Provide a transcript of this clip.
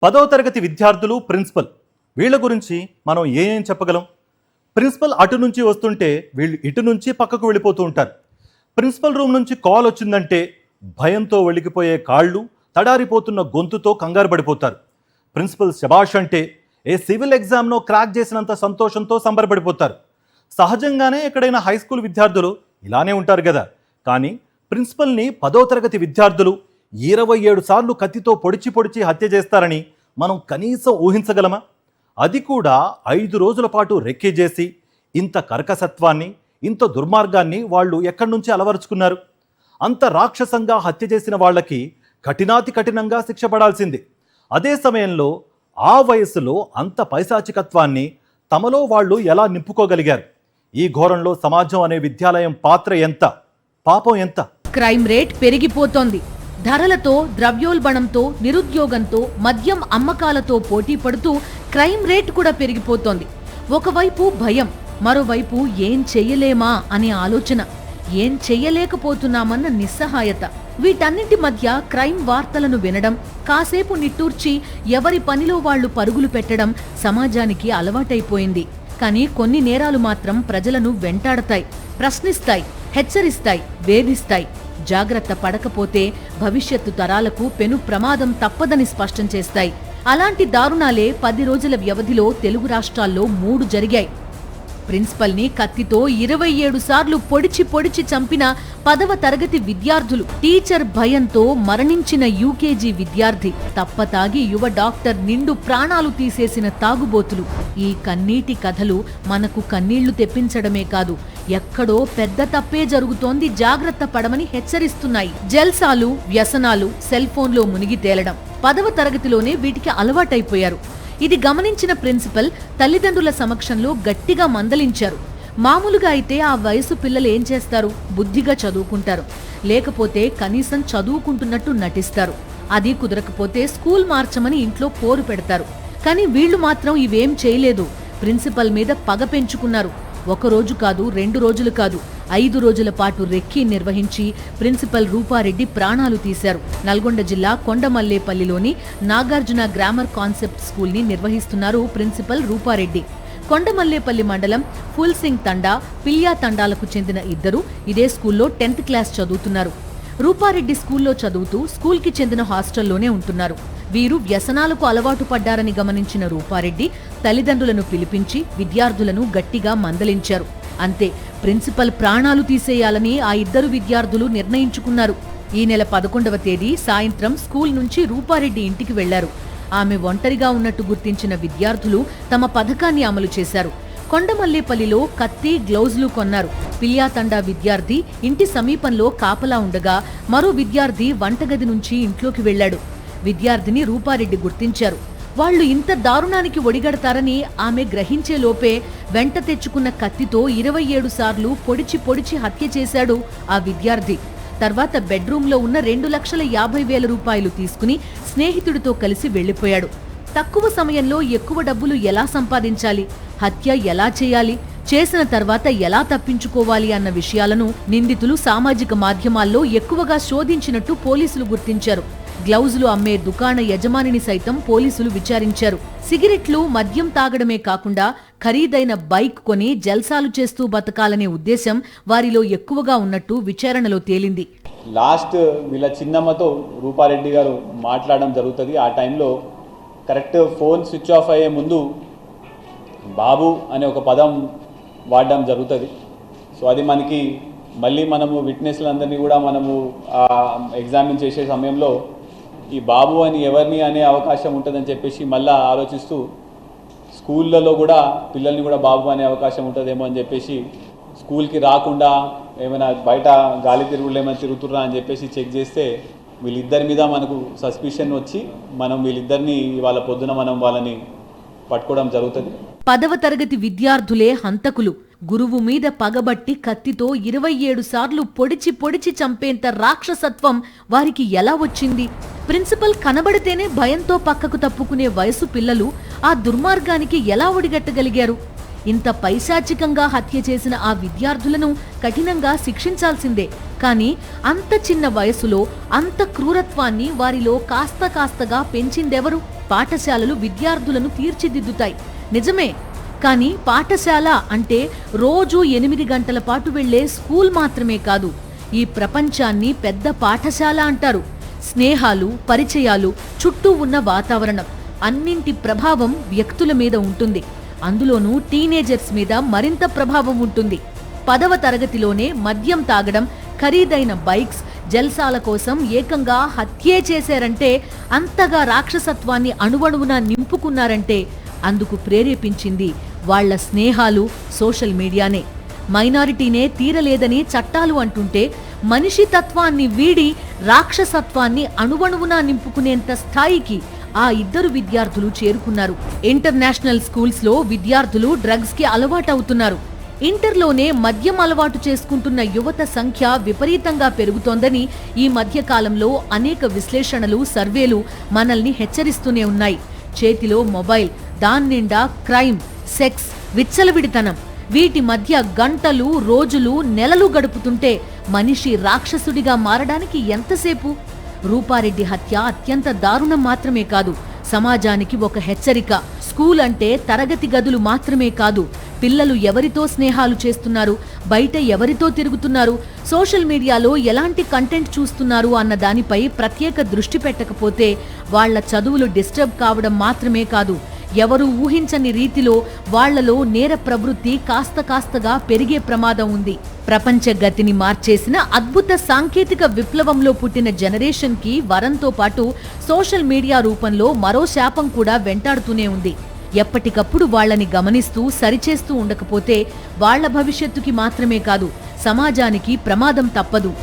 10వ తరగతి విద్యార్థులు ప్రిన్సిపల్ వీళ్ళ గురించి మనం ఏం చెప్పగలం? ప్రిన్సిపల్ అటు నుంచి వస్తుంటే వీళ్ళు ఇటు నుంచి పక్కకు వెళ్ళిపోతూ ఉంటారు. ప్రిన్సిపల్ రూమ్ నుంచి కాల్ వచ్చిందంటే భయంతో వెళ్ళిపోయే కాళ్ళు, తడారిపోతున్న గొంతుతో కంగారు పడిపోతారు. ప్రిన్సిపల్ శబాష్ అంటే ఏ సివిల్ ఎగ్జామ్లో క్రాక్ చేసినంత సంతోషంతో సంబరపడిపోతారు. సహజంగానే ఎక్కడైనా హై స్కూల్ విద్యార్థులు ఇలానే ఉంటారు కదా. కానీ ప్రిన్సిపల్ని 10వ తరగతి విద్యార్థులు 27 సార్లు కత్తితో పొడిచి హత్య చేస్తారని మనం కనీసం ఊహించగలమా? అది కూడా 5 రోజుల పాటు రెక్కీ చేసి ఇంత కర్కసత్వాన్ని, ఇంత దుర్మార్గాన్ని వాళ్ళు ఎక్కడి నుంచి అలవరుచుకున్నారు? అంత రాక్షసంగా హత్య చేసిన వాళ్ళకి కఠినాతి కఠినంగా శిక్ష పడాల్సింది. అదే సమయంలో ఆ వయసులో అంత పైశాచికత్వాన్ని తమలో వాళ్ళు ఎలా నింపుకోగలిగారు? ఈ ఘోరంలో సమాజం అనే విద్యాలయం పాత్ర ఎంత, పాపం ఎంత? క్రైమ్ రేట్ పెరిగిపోతోంది. ధరలతో, ద్రవ్యోల్బణంతో, నిరుద్యోగంతో, మద్యం అమ్మకాలతో పోటీ పడుతూ క్రైమ్ రేట్ కూడా పెరిగిపోతోంది. ఒకవైపు భయం, మరోవైపు ఏం చెయ్యలేమా అనే ఆలోచన, ఏం చెయ్యలేకపోతున్నామన్న నిస్సహాయత. వీటన్నింటి మధ్య క్రైమ్ వార్తలను వినడం, కాసేపు నిట్టూర్చి ఎవరి పనిలో వాళ్లు పరుగులు పెట్టడం సమాజానికి అలవాటైపోయింది. కానీ కొన్ని నేరాలు మాత్రం ప్రజలను వెంటాడతాయి, ప్రశ్నిస్తాయి, హెచ్చరిస్తాయి, వేధిస్తాయి. జాగ్రత్త పడకపోతే భవిష్యత్తు తరాలకు పెను ప్రమాదం తప్పదని స్పష్టం చేస్తాయి. అలాంటి దారుణాలే 10 రోజుల వ్యవధిలో తెలుగు రాష్ట్రాల్లో 3 జరిగాయి. ప్రిన్సిపల్ని కత్తితో 27 సార్లు పొడిచి చంపిన 10వ తరగతి విద్యార్థులు, టీచర్ భయంతో మరణించిన యూకేజీ విద్యార్థి, తప్పతాగి యువ డాక్టర్ నిండు ప్రాణాలు తీసేసిన తాగుబోతులు. ఈ కన్నీటి కథలు మనకు కన్నీళ్లు తెప్పించడమే కాదు, ఎక్కడో పెద్ద తప్పే జరుగుతోంది, జాగ్రత్త పడమని హెచ్చరిస్తున్నాయి. జల్సాలు, వ్యసనాలు, సెల్ ఫోన్లో మునిగి తేలడం 10వ తరగతిలోనే వీటికి అలవాటైపోయారు. ఇది గమనించిన ప్రిన్సిపల్ తల్లిదండ్రుల సమక్షంలో గట్టిగా మందలించారు. మామూలుగా అయితే ఆ వయసు పిల్లలు ఏం చేస్తారు? బుద్ధిగా చదువుకుంటారు, లేకపోతే కనీసం చదువుకుంటున్నట్టు నటిస్తారు. అది కుదరకపోతే స్కూల్ మార్చమని ఇంట్లో పోరు పెడతారు. కానీ వీళ్లు మాత్రం ఇవేం చేయలేదు. ప్రిన్సిపల్ మీద పగ పెంచుకున్నారు. 1 రోజు కాదు, 2 రోజులు కాదు, 5 రోజుల పాటు రెక్కీ నిర్వహించి ప్రిన్సిపల్ రూపారెడ్డి ప్రాణాలు తీశారు. నల్గొండ జిల్లా కొండమల్లేపల్లిలోని నాగార్జున గ్రామర్ కాన్సెప్ట్ స్కూల్ ని నిర్వహిస్తున్నారు ప్రిన్సిపల్ రూపారెడ్డి. కొండమల్లేపల్లి మండలం ఫుల్సింగ్ తండా, పిల్యా తండాలకు చెందిన ఇద్దరు ఇదే స్కూల్లో 10th క్లాస్ చదువుతున్నారు. రూపారెడ్డి స్కూల్లో చదువుతూ స్కూల్కి చెందిన హాస్టల్లోనే ఉంటున్నారు. వీరు వ్యసనాలకు అలవాటు పడ్డారని గమనించిన రూపారెడ్డి తల్లిదండ్రులను పిలిపించి విద్యార్థులను గట్టిగా మందలించారు. అంతే, ప్రిన్సిపల్ ప్రాణాలు తీసేయాలని ఆ ఇద్దరు విద్యార్థులు నిర్ణయించుకున్నారు. ఈ నెల 11వ తేదీ సాయంత్రం స్కూల్ నుంచి రూపారెడ్డి ఇంటికి వెళ్లారు. ఆమె ఒంటరిగా ఉన్నట్టు గుర్తించిన విద్యార్థులు తమ పథకాన్ని అమలు చేశారు. కొండమల్లేపల్లిలో కత్తి, గ్లౌజులు కొన్నారు. పిల్యాతండా విద్యార్థి ఇంటి సమీపంలో కాపలా ఉండగా మరో విద్యార్థి వంటగది నుంచి ఇంట్లోకి వెళ్లాడు. విద్యార్థిని రూపారెడ్డి గుర్తించారు. వాళ్లు ఇంత దారుణానికి ఒడిగడతారని ఆమె గ్రహించేలోపే వెంట తెచ్చుకున్న కత్తితో 27 సార్లు పొడిచి హత్య చేశాడు ఆ విద్యార్థి. తర్వాత బెడ్రూంలో ఉన్న 2,50,000 రూపాయలు తీసుకుని స్నేహితుడితో కలిసి వెళ్లిపోయాడు. తక్కువ సమయంలో ఎక్కువ డబ్బులు ఎలా సంపాదించాలి, హత్య ఎలా చేయాలి, చేసిన తర్వాత ఎలా తప్పించుకోవాలి అన్న విషయాలను నిందితులు సామాజిక మాధ్యమాల్లో ఎక్కువగా శోధించినట్టు పోలీసులు గుర్తించారు. గ్లౌజులు అమ్మే దుకాణ యజమానిని సైతం పోలీసులు విచారించారు. సిగరెట్లు, మద్యం తాగడమే కాకుండా ఖరీదైన బైక్ కొని జల్సాలు చేస్తూ బతకాలనే ఉద్దేశం వారిలో ఎక్కువగా ఉన్నట్టు విచారణలో తేలింది. లాస్ట్ వీళ్ళ చిన్నమ్మతో రూపారెడ్డి గారు మాట్లాడడం జరుగుతుంది. ఆ టైంలో కరెక్ట్ ఫోన్ స్విచ్ ఆఫ్ అయ్యే ముందు బాబు అనే ఒక పదం వాడడం జరుగుతుంది. సో అది మనకి మళ్ళీ మనము విట్నెస్లందరినీ కూడా మనము ఎగ్జామిన్ చేసే సమయంలో ఈ బాబు అని ఎవరిని అనే అవకాశం ఉంటుందని చెప్పేసి మళ్ళీ ఆలోచిస్తూ స్కూళ్ళలో కూడా పిల్లల్ని కూడా బాబు అనే అవకాశం ఉంటుందేమో అని చెప్పేసి స్కూల్కి రాకుండా ఏమైనా బయట గాలి తిరుగుళ్ళు ఏమైనా తిరుగుతుర్రా అని చెప్పేసి చెక్ చేస్తే వీళ్ళిద్దరి మీద మనకు సస్పిషన్ వచ్చి మనం వీళ్ళిద్దరిని ఇవాళ పొద్దున మనం వాళ్ళని పట్టుకోవడం జరుగుతుంది. 10వ తరగతి విద్యార్థులే హంతకులు. గురువు మీద పగబట్టి కత్తితో 27 సార్లు పొడిచి చంపేంత రాక్షసత్వం వారికి ఎలా వచ్చింది? ప్రిన్సిపల్ కనబడితేనే భయంతో పక్కకు తప్పుకునే వయసు పిల్లలు ఆ దుర్మార్గానికి ఎలా ఒడిగట్టగలిగారు? ఇంత పైశాచికంగా హత్య చేసిన ఆ విద్యార్థులను కఠినంగా శిక్షించాల్సిందే. కానీ అంత చిన్న వయసులో అంత క్రూరత్వాన్ని వారిలో కాస్తగా పెంచిందెవరు? పాఠశాలలు విద్యార్థులను తీర్చిదిద్దుతాయి. నిజమే, కానీ పాఠశాల అంటే రోజు 8 గంటల పాటు వెళ్లే స్కూల్ మాత్రమే కాదు. ఈ ప్రపంచాన్ని పెద్ద పాఠశాల అంటారు. స్నేహాలు, పరిచయాలు, చుట్టూ ఉన్న వాతావరణం అన్నింటి ప్రభావం వ్యక్తుల మీద ఉంటుంది. అందులోనూ టీనేజర్స్ మీద మరింత ప్రభావం ఉంటుంది. 10వ తరగతిలోనే మద్యం తాగడం, ఖరీదైన బైక్స్, జల్సాల కోసం ఏకంగా హత్యే చేశారంటే, అంతగా రాక్షసత్వాన్ని అణువణువున నింపుకున్నారంటే అందుకు ప్రేరేపించింది వాళ్ల స్నేహాలు, సోషల్ మీడియానే. మైనారిటీనే తీరలేదని చట్టాలు అంటుంటే, మనిషి తత్వాన్ని వీడి రాక్షసత్వాన్ని అణువణువున నింపుకునేంత స్థాయికి ఆ ఇద్దరు విద్యార్థులు చేరుకున్నారు. ఇంటర్నేషనల్ స్కూల్స్ లో విద్యార్థులు డ్రగ్స్ కి అలవాటవుతున్నారు. ఇంటర్లోనే మద్యం అలవాటు చేసుకుంటున్న యువత సంఖ్య విపరీతంగా పెరుగుతోందని ఈ మధ్య కాలంలో అనేక విశ్లేషణలు, సర్వేలు మనల్ని హెచ్చరిస్తూనే ఉన్నాయి. చేతిలో మొబైల్, దాని నిండా క్రైమ్, సెక్స్, విచ్చలవిడితనం, వీటి మధ్య గంటలు, రోజులు, నెలలు గడుపుతుంటే మనిషి రాక్షసుడిగా మారడానికి ఎంతసేపు? రూపారెడ్డి హత్య అత్యంత దారుణం మాత్రమే కాదు, సమాజానికి ఒక హెచ్చరిక. స్కూల్ అంటే తరగతి గదులు మాత్రమే కాదు, పిల్లలు ఎవరితో స్నేహాలు చేస్తున్నారు, బయట ఎవరితో తిరుగుతున్నారు, సోషల్ మీడియాలో ఎలాంటి కంటెంట్ చూస్తున్నారు అన్న దానిపై ప్రత్యేక దృష్టి పెట్టకపోతే వాళ్ల చదువులు డిస్టర్బ్ కావడం మాత్రమే కాదు, ఎవరు ఊహించని రీతిలో వాళ్లలో నేర ప్రవృత్తి కాస్తగా పెరిగే ప్రమాదం ఉంది. ప్రపంచ గతిని మార్చేసిన అద్భుత సాంకేతిక విప్లవంలో పుట్టిన జనరేషన్ కి వరంతో పాటు సోషల్ మీడియా రూపంలో మరో శాపం కూడా వెంటాడుతూనే ఉంది. ఎప్పటికప్పుడు వాళ్లని గమనిస్తూ సరిచేస్తూ ఉండకపోతే వాళ్ల భవిష్యత్తుకి మాత్రమే కాదు, సమాజానికి ప్రమాదం తప్పదు.